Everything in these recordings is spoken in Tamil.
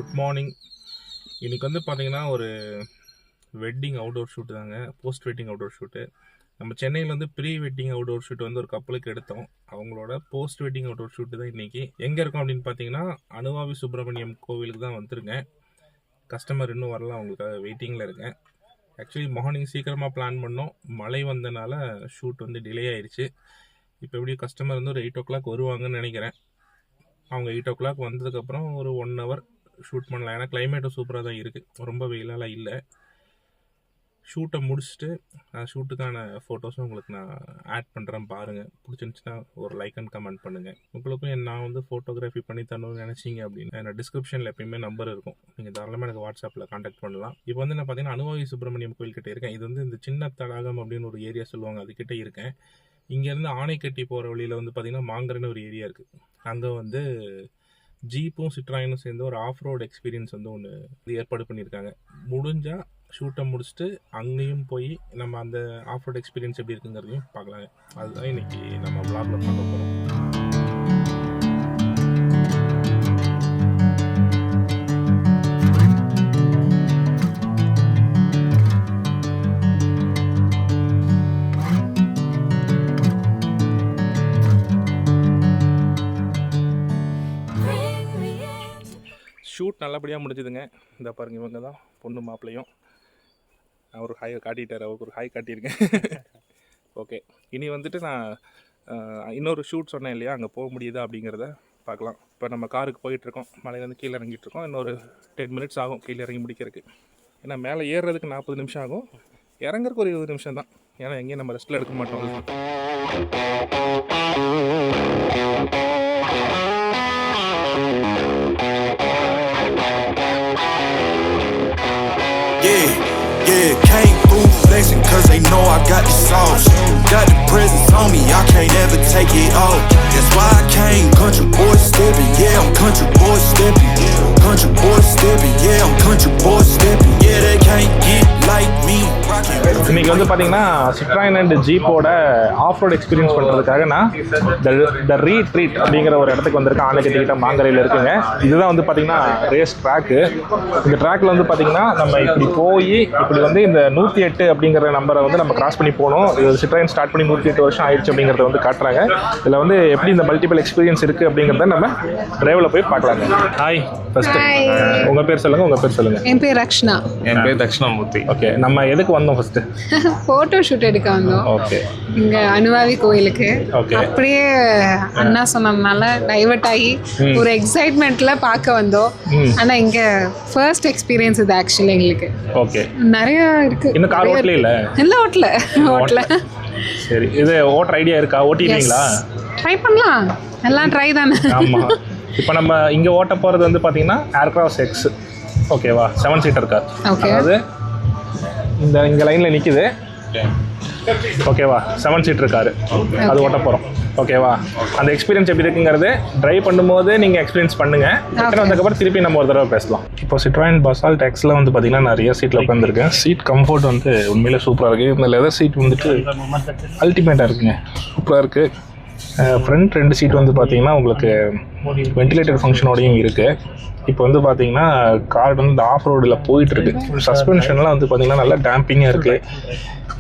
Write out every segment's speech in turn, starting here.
Good morning. இன்றைக்கி வந்து பார்த்திங்கன்னா ஒரு வெட்டிங் அவுட்டோர் ஷூட்டு தாங்க, போஸ்ட் வெட்டிங் அவுட்டோர் ஷூட்டு. நம்ம சென்னையில் வந்து ப்ரீ வெட்டிங் அவுட்டோர் ஷூட் வந்து ஒரு கப்பலுக்கு எடுத்தோம். அவங்களோட போஸ்ட் வெட்டிங் அவுட்டோர் ஷூட்டு தான் இன்றைக்கி. எங்கே இருக்கோம் அப்படின்னு பார்த்தீங்கன்னா அனுவாவி சுப்பிரமணியம் கோவிலுக்கு தான் வந்துருங்க. கஸ்டமர் இன்னும் வரலாம், அவங்களுக்காக வெயிட்டிங்கில் இருக்கேன். ஆக்சுவலி மார்னிங் சீக்கிரமாக பிளான் பண்ணோம், மழை வந்தனால ஷூட் வந்து டிலே ஆயிடுச்சு. இப்போ எப்படி கஸ்டமர் வந்து ஒரு 8 o'clock வருவாங்கன்னு நினைக்கிறேன். அவங்க 8 o'clock வந்ததுக்கப்புறம் ஒரு 1 hour ஷூட் பண்ணலாம். ஏன்னா கிளைமேட்டும் சூப்பராக தான் இருக்குது, ரொம்ப வெயிலாலாம் இல்லை. ஷூட்டை முடிச்சுட்டு ஷூட்டுக்கான ஃபோட்டோஸும் உங்களுக்கு நான் ஆட் பண்ணுறேன், பாருங்கள். பிடிச்சிருந்துச்சுன்னா ஒரு லைக் அண்ட் கமெண்ட் பண்ணுங்கள். உங்களுக்கும் நான் வந்து ஃபோட்டோகிராஃபி பண்ணி தரணும்னு நினச்சிங்க அப்படின்னா என்னோட டிஸ்கிரிப்ஷனில் எப்பயுமே நம்பர் இருக்கும், நீங்கள் தாராளமாக எனக்கு வாட்ஸ்அப்பில் கான்டாக்ட் பண்ணலாம். இப்போ வந்து நான் பார்த்தீங்கன்னா அனுவாவி சுப்பிரமணியம் கோயில்கிட்ட இருக்கேன். இது வந்து இந்த சின்ன தடாகம் அப்படின்னு ஒரு ஏரியா சொல்லுவாங்க, அதுக்கிட்ட இருக்கேன். இங்கேருந்து ஆணைக்கட்டி போகிற வழியில் வந்து பார்த்திங்கன்னா மாங்கரன்னு ஒரு ஏரியா இருக்குது. அங்கே வந்து ஜீப்பும் சிட்ராயினும் சேர்ந்து ஒரு ஆஃப் ரோடு எக்ஸ்பீரியன்ஸ் வந்து ஒன்று ஏற்பாடு பண்ணியிருக்காங்க. முடிஞ்சால் ஷூட்டை முடிச்சுட்டு அங்கேயும் போய் நம்ம அந்த ஆஃப் ரோடு எக்ஸ்பீரியன்ஸ் எப்படி இருக்குங்கிறதையும் பார்க்கலாங்க. அதுதான் இன்றைக்கி நம்ம வ்ளாகில் பார்க்க போகிறோம். ஷூட் நல்லபடியாக முடிஞ்சுதுங்க. இந்த பாருங்கள், இவங்க தான் பொண்ணு மாப்பிள்ளையும். நான் ஒரு ஹாய் காட்டிட்டார், அவருக்கு ஒரு ஹாய் காட்டியிருக்கேன். ஓகே, இனி வந்துட்டு நான் இன்னொரு ஷூட் சொன்னேன் இல்லையா, அங்கே போக முடியுதா அப்படிங்கிறத பார்க்கலாம். இப்போ நம்ம காருக்கு போயிட்டுருக்கோம், மலையிலேருந்து கீழே இறங்கிட்டுருக்கோம். இன்னொரு 10 minutes ஆகும் கீழே இறங்கி முடிக்கிறதுக்கு. ஏன்னா மேலே ஏறுறதுக்கு 40 நிமிஷம் ஆகும், இறங்குறதுக்கு ஒரு 20 நிமிஷம் தான். ஏன்னா எங்கேயும் நம்ம ரெஸ்ட்டில் எடுக்க மாட்டோம். Yeah, came through flexing cause they know I got the sauce. Got the presence on me, I can't ever take it off. That's why I came country boy stepping. Yeah, I'm country boy stepping. Country boy stepping. Yeah, I'm country boy stepping. Yeah, they can't get like me. இன்றைக்கி வந்து பார்த்தீங்கன்னா சிட்ராயின் அண்ட் ஜீப்போட ஆஃப் ரோட் எக்ஸ்பீரியன்ஸ் பண்ணுறதுக்காக நான் த ரீட்ரீட் அப்படிங்கிற ஒரு இடத்துக்கு வந்திருக்கேன். ஆணைக்கட்டிக்கிட்ட மாங்கரையில் இருக்குங்க. இதுதான் வந்து பார்த்தீங்கன்னா ரேஸ் ட்ராக்கு. இந்த ட்ராக்கில் வந்து பார்த்தீங்கன்னா நம்ம இப்படி போய் இப்படி வந்து இந்த 108 அப்படிங்கிற நம்பரை வந்து நம்ம கிராஸ் பண்ணி போகணும். இது சிட்ராயின் ஸ்டார்ட் பண்ணி 108 வருஷம் ஆயிடுச்சு அப்படிங்கிறத வந்து காட்டுறாங்க. இதில் வந்து எப்படி இந்த மல்டிபிள் எக்ஸ்பீரியன்ஸ் இருக்குது அப்படிங்கிறத நம்ம டிரைவில் போய் பார்க்கலாங்க. ஹாய், ஃபர்ஸ்ட் உங்கள் பேர் சொல்லுங்கள். உங்கள் பேர் சொல்லுங்கள். என் பேர் ரக்ஷனா. என் பேர் தட்சிணாமூர்த்தி. ஓகே, நம்ம எதுக்கு வந்தோம் ஃபர்ஸ்ட்? ஃபோட்டோ ஷூட் எடுக்க வந்தோம். ஓகே, இங்க அனுவாவி கோயிலுக்கு. ஓகே, அப்படியே அண்ணா சொன்னதுனால டைவர்ட் ஆகி ஒரு எக்ஸைட்மெண்ட்ல பார்க்க வந்தோம். ஆனா இங்க ஃபர்ஸ்ட் எக்ஸ்பீரியன்ஸ் இது ஆக்சுவலி எங்களுக்கு. ஓகே, நிறைய இருக்கு. இன்னும் கார் ஓட்டல இல்ல? இல்ல, ஓட்டல. சரி, இது ஓட்டர் ஐடியா இருக்கா? ஓட்டிட்டீங்களா? ட்ரை பண்ணலாம், எல்லாம் ட்ரை தானே. ஆமா, இப்போ நம்ம இங்க ஓட்ட போறது வந்து பாத்தீங்கன்னா ஏர்கிராஃப்ட் எக்ஸ். ஓகேவா, 7 seater கார். அதாவது இங்க லைன்ல நிக்குது. ஓகேவா, 7 seater காரு, அது ஓட்ட போகிறோம். ஓகேவா, அந்த எக்ஸ்பீரியன்ஸ் எப்படி இருக்குங்கிறது ட்ரைவ் பண்ணும்போது நீங்கள் எக்ஸ்பீரியன்ஸ் பண்ணுங்கள். அதுக்கப்புறம் திருப்பி நம்ம ஒரு தடவை பேசலாம். இப்போ சிட்ராயின் பசால்ட் எக்ஸில் வந்து பார்த்தீங்கன்னா நிறைய சீட்டில் உட்காந்துருக்கேன். சீட் கம்ஃபர்ட் வந்து உண்மையிலே சூப்பராக இருக்குது. இந்த லெதர் சீட் வந்துட்டு அல்டிமேட்டாக இருக்குங்க, சூப்பராக இருக்குது. ஃப்ரண்ட் 2 சீட் வந்து பார்த்தீங்கன்னா உங்களுக்கு வென்டிலேட்டர் ஃபங்க்ஷனோடையும் இருக்குது. இப்போ வந்து பார்த்தீங்கன்னா கார் வந்து இந்த ஆஃப் ரோடில் போயிட்டுருக்கு. சஸ்பென்ஷன்லாம் வந்து பார்த்தீங்கன்னா நல்லா டேம்பிங்காக இருக்குது,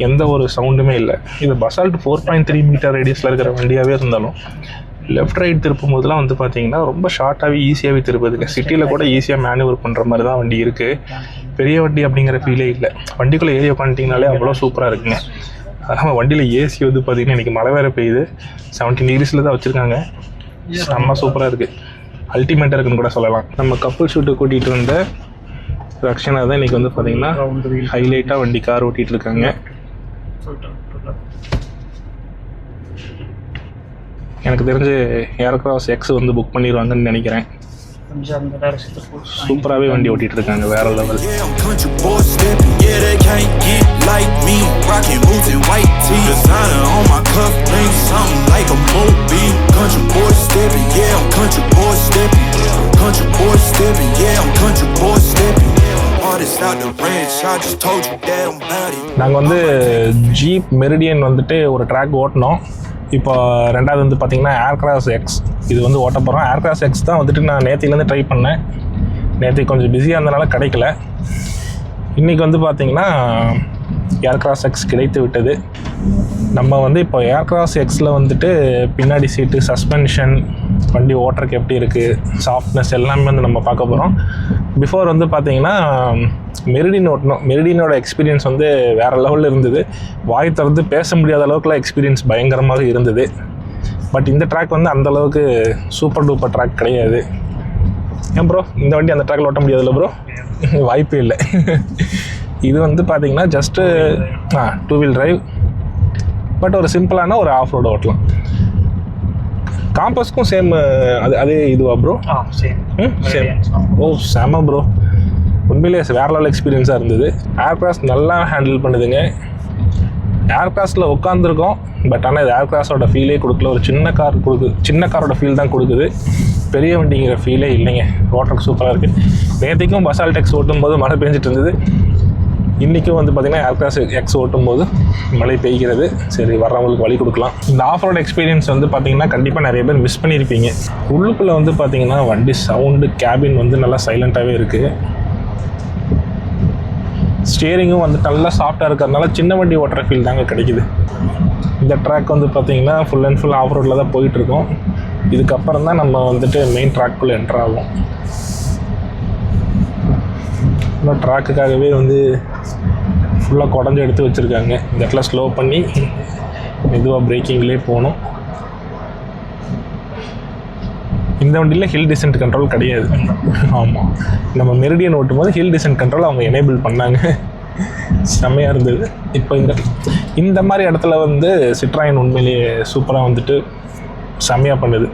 எந்த ஒரு சவுண்டுமே இல்லை. இது பசால்ட் 4.3 மீட்டர் ரேடியஸில் இருக்கிற வண்டியாகவே இருந்தாலும் லெஃப்ட் ரைட் திருப்பும் போதெல்லாம் வந்து பார்த்தீங்கன்னா ரொம்ப ஷார்ட்டாகவே ஈஸியாகவே திருப்புதுங்க. சிட்டியில் கூட ஈஸியாக மேனுவர் பண்ணுற மாதிரி தான் வண்டி இருக்குது. பெரிய வண்டி அப்படிங்கிற ஃபீலே இல்லை. வண்டிக்குள்ளே ஏறி உட்காந்துட்டிங்கனாலே அவ்வளோ சூப்பராக இருக்குங்க. அதனால் வண்டியில் ஏசி வந்து பார்த்திங்கன்னா இன்றைக்கி மழை வேறு பெய்யுது. 17 degrees தான் வச்சுருக்காங்க. செம்ம சூப்பராக இருக்குது, அல்டிமேட்டாக இருக்குன்னு கூட சொல்லலாம். நம்ம கப்பல் ஷூட்டு கூட்டிகிட்டு வந்த ரக்ஷனா தான் இன்றைக்கி வந்து பார்த்திங்கன்னா ஹைலைட்டாக வண்டி கார் ஓட்டிகிட்டு இருக்காங்க. எனக்கு தெரிஞ்சு ஏர்கிராஃப்ட் எக்ஸ் வந்து புக் பண்ணிடுவாங்கன்னு நினைக்கிறேன். சூப்பராகவே வண்டி ஓட்டிகிட்டு இருக்காங்க, வேற லெவல். நாங்கள் வந்து ஜீப் மெரிடியன் வந்துட்டு ஒரு ட்ராக் ஓட்டினோம். இப்போ ரெண்டாவது வந்து பார்த்திங்கன்னா ஏர்கிராஃப்ட் எக்ஸ், இது வந்து ஓட்ட போகிறோம். ஏர்கிராஃப்ட் எக்ஸ் தான் வந்துட்டு நான் நேற்றுலேருந்து ட்ரை பண்ணேன். நேற்று கொஞ்சம் பிஸியாக இருந்தனால கிடைக்கல. இன்றைக்கி வந்து பார்த்திங்கன்னா ஏர்கிராஸ் எக்ஸ் கிடைத்து விட்டது. நம்ம வந்து இப்போ ஏர்கிராஸ் எக்ஸில் வந்துட்டு பின்னாடி சீட்டு, சஸ்பென்ஷன், வண்டி ஓட்டுறதுக்கு எப்படி இருக்குது, சாஃப்ட்னஸ் எல்லாமே வந்து நம்ம பார்க்க போகிறோம். பிஃபோர் வந்து பார்த்திங்கன்னா மெரிடியன் ஓட்டணும். மெரிடியனோட எக்ஸ்பீரியன்ஸ் வந்து வேறு லெவலில் இருந்தது. வாய் திறந்து பேச முடியாத அளவுக்குலாம் எக்ஸ்பீரியன்ஸ் பயங்கரமாக இருந்தது. பட் இந்த ட்ராக் வந்து அந்தளவுக்கு சூப்பர் டூப்பர் ட்ராக் கிடையாது. ஏன் ப்ரோ இந்த வண்டி அந்த ட்ராக்கில் ஓட்ட முடியாதுல்ல ப்ரோ? வாய்ப்பே இல்லை. இது வந்து பார்த்திங்கன்னா ஜஸ்ட்டு 2 வீல் டிரைவ், பட் ஒரு சிம்பிளான ஒரு ஆஃப் ரோடு ஓட்டலாம். காம்பஸ்க்கும் சேம் அதே இதுவா ப்ரோ? சேம். ஓ செம ப்ரோ, உண்மையிலேயே வேற லெவல் எக்ஸ்பீரியன்ஸாக இருந்தது. ஏர்கிராஸ் நல்லா ஹேண்டில் பண்ணுதுங்க. ஏர்கிராஸில் உட்காந்துருக்கோம், பட் ஆனால் இது ஏர்கிராஸோட ஃபீலே கொடுக்கல. ஒரு சின்ன காரோட ஃபீல் தான் கொடுக்குது, பெரிய வண்டிங்கிற ஃபீலே இல்லைங்க. ஓட்டருக்கு சூப்பராக இருக்குது. நேற்றுக்கும் பசால்ட் எக்ஸ் ஓட்டும் போது மழை பெஞ்சிட்டு இருந்தது. இன்றைக்கும் வந்து பார்த்திங்கன்னா ஏர்கிராஸ் எக்ஸ் ஓட்டும் போது மழை பெய்கிறது. சரி, வர்றவங்களுக்கு வழி கொடுக்கலாம். இந்த ஆஃப் ரோட் எக்ஸ்பீரியன்ஸ் வந்து பார்த்திங்கன்னா கண்டிப்பாக நிறைய பேர் மிஸ் பண்ணியிருப்பீங்க. உள்ளுக்குள்ளே வந்து பார்த்திங்கன்னா வண்டி சவுண்டு, கேபின் வந்து நல்லா சைலண்ட்டாகவே இருக்குது. ஸ்டியரிங்கும் வந்து நல்லா சாஃப்டாக இருக்கிறதுனால சின்ன வண்டி ஓட்டுற ஃபீல் தாங்க கிடைக்குது. இந்த ட்ராக் வந்து பார்த்திங்கன்னா ஃபுல் அண்ட் ஃபுல் ஆஃப் ரோட்டில் தான் போயிட்டுருக்கோம். இதுக்கப்புறம் தான் நம்ம வந்துட்டு மெயின் ட்ராக்குள்ளே என்ட்ரு ஆகும். இன்னும் ட்ராக்குக்காகவே வந்து ஃபுல்லாக குடஞ்சி எடுத்து வச்சுருக்காங்க. இந்த இடத்துல ஸ்லோ பண்ணி மெதுவாக பிரேக்கிங்லேயே போகணும். இந்த வண்டியில் ஹில் டிசென்ட் கண்ட்ரோல் கிடையாது. ஆமாம், நம்ம மெரிடியன் ஓட்டும் போது ஹில் டிசென்ட் கண்ட்ரோல் அவங்க எனேபிள் பண்ணாங்க. செம்மையாக இருந்தது. இப்போ இந்த மாதிரி இடத்துல வந்து சிட்ராயன் உண்மையிலேயே சூப்பராக வந்துட்டு செம்மையாக பண்ணுது.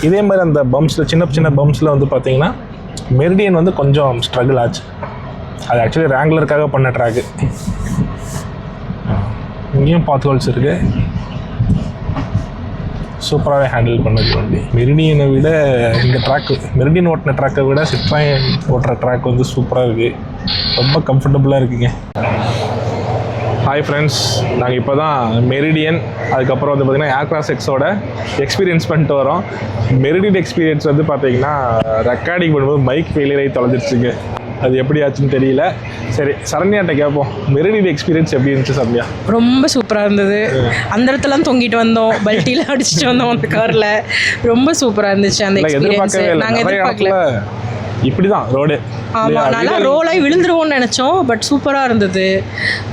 இதே மாதிரி அந்த பம்ப்ஸில், சின்ன பம்ப்ஸில் வந்து பார்த்திங்கன்னா மெரிடியன் வந்து கொஞ்சம் ஸ்ட்ரகிள் ஆச்சு. அது ஆக்சுவலி ரேங்க்லருக்காக பண்ண ட்ராக்கு. இங்கேயும் பாத் ஹோல்ஸ் இருக்குது. சூப்பராகவே ஹேண்டில் பண்ணது வண்டி. மெரிடியனை விட இந்த ட்ராக்கு, மெரிடியன் ஓட்டின ட்ராக்கை விட சிட்ராயன் ஓட்டுற ட்ராக் வந்து சூப்பராக இருக்குது. ரொம்ப கம்ஃபர்டபுளாக இருக்குங்க. ஹாய் ஃப்ரெண்ட்ஸ், நாங்கள் இப்போ தான் மெரிடியன், அதுக்கப்புறம் வந்து பார்த்திங்கன்னா ஏர்கிராஸ் எக்ஸோட எக்ஸ்பீரியன்ஸ் பண்ணிட்டு வரோம். மெரிடியன் எக்ஸ்பீரியன்ஸ் வந்து பார்த்திங்கன்னா ரெக்கார்டிங் பண்ணும்போது மைக் ஃபெயிலியர் ஆகி தொலைஞ்சிருச்சுங்க. அது எப்படி ஆச்சுன்னு தெரியல. சரி, சரண்யாட்ட கேட்போம், மெரிடியன் எக்ஸ்பீரியன்ஸ் எப்படி இருந்துச்சு சரண்யா? ரொம்ப சூப்பராக இருந்தது. அந்த இடத்துல தொங்கிட்டு வந்தோம், பல்ட்டியில் அடிச்சுட்டு வந்தோம் அந்த காரில். ரொம்ப சூப்பராக இருந்துச்சு அந்த எக்ஸ்பீரியன்ஸ். நாங்கள் எதிர்பார்க்கல இப்படி தான் ரோடு. ஆமாம், நல்லா ரோலாகி விழுந்துருவோம்னு நினச்சோம். பட் சூப்பராக இருந்தது.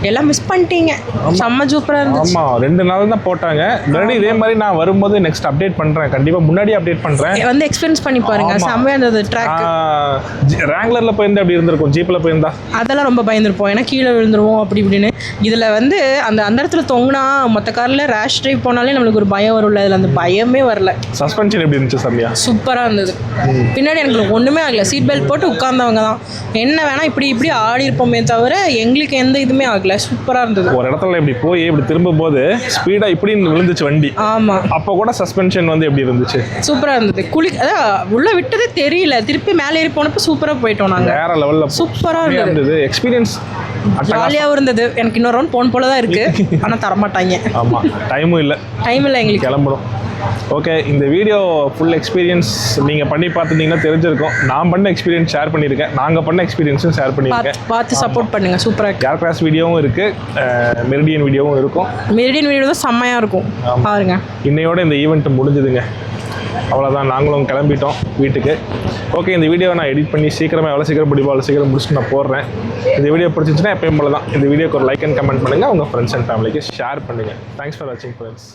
எல்லாம் மிஸ் பண்ணிட்டீங்க. செம்ம சூப்பராக இருந்துச்சு. ஆமாம், 2 நாள் தான் போட்டாங்க. மறுபடியும் இதே மாதிரி நான் வரும்போது நெக்ஸ்ட் அப்டேட் பண்ணுறேன். கண்டிப்பாக முன்னாடியே அப்டேட் பண்ணுறேன். வந்து எக்ஸ்பீரியன்ஸ் பண்ணி பாருங்க. செம்மையாக இருந்தது ட்ராக். ரேங்க்லரில் போயிருந்தா அப்படி இருந்திருக்கும், ஜீப்பில் போயிருந்தா அதெல்லாம் ரொம்ப பயந்துருப்போம். ஏன்னா கீழே விழுந்துருவோம் அப்படி இப்படின்னு. இதில் வந்து அந்த இடத்துல தொங்கினா மற்ற காரில் ரேஷ் ட்ரைவ் போனாலே நம்மளுக்கு ஒரு பயம் வரும்ல. அதில் அந்த பயமே வரல. சஸ்பென்ஷன் எப்படி இருந்துச்சு சரண்யா? சூப்பராக இருந்தது. பின்னாடி எனக்கு ஒன்றுமே ஆகலை. சீட் பெல்ட் போட்டு உட்கார்ந்தவங்க தான். என்ன வேணால் இப்படி ஆடி இருப்போமே தவிர எங்களுக்கு எந்த இதுவுமே ஆகலை. சூப்பராக இருந்தது. ஒரு இடத்துல இப்படி போய் இப்படி திரும்பும் போது ஸ்பீடாக இப்படி விழுந்துச்சு வண்டி. ஆமாம், அப்போ கூட சஸ்பென்ஷன் வந்து எப்படி இருந்துச்சு? சூப்பராக இருந்தது. அதான் உள்ளே விட்டதே தெரியல. திருப்பி மேலே ஏறி போனப்போ சூப்பராக போயிட்டோம் நாங்கள். வேற லெவலில் சூப்பராக இருந்தது. எக்ஸ்பீரியன்ஸ் ஜாலியாகவும் இருந்தது. எனக்கு இன்னொரு ரவுண்ட் போல தான் இருக்குது. ஆனால் தரமாட்டாங்க. ஆமாம், டைமும் இல்லை எங்களுக்கு, கிளம்பணும். ஓகே, இந்த வீடியோ ஃபுல் எக்ஸ்பீரியன்ஸ் நீங்கள் பண்ணி பார்த்துட்டீங்கன்னா தெரிஞ்சிருக்கும். நான் பண்ண எக்ஸ்பீரியன்ஸ் ஷேர் பண்ணியிருக்கேன், நாங்கள் பண்ண எக்ஸ்பீரியன்ஸும் ஷேர் பண்ணியிருக்கேன். பார்த்து சப்போர்ட் பண்ணுங்கள். சூப்பராக ஏர்கிராஸ் வீடியோவும் இருக்குது, மெரிடியன் வீடியோவும் இருக்கும். மெரிடியன் வீடியோ தான் செம்மையாக இருக்கும் பாருங்க. இன்னையோட இந்த ஈவெண்ட் முடிஞ்சுதுங்க. அவ்வளோதான், நாங்களும் கிளம்பிட்டோம் வீட்டுக்கு. ஓகே, இந்த வீடியோவை நான் எடிட் பண்ணி சீக்கிரமாக எவ்வளோ சீக்கிரம் முடியும் அவ்வளோ சீக்கிரம் முடிச்சுட்டு நான் போடுறேன். இந்த வீடியோ பிடிச்சிச்சுன்னா எப்பயும் போல தான் இந்த வீடியோக்கு ஒரு லைக் அண்ட் கமெண்ட் பண்ணுங்கள். உங்கள் ஃப்ரெண்ட்ஸ் அண்ட் ஃபேமிலிக்கு ஷேர் பண்ணுங்கள். தேங்க்ஸ் ஃபார் வாட்சிங் ஃப்ரெண்ட்ஸ்.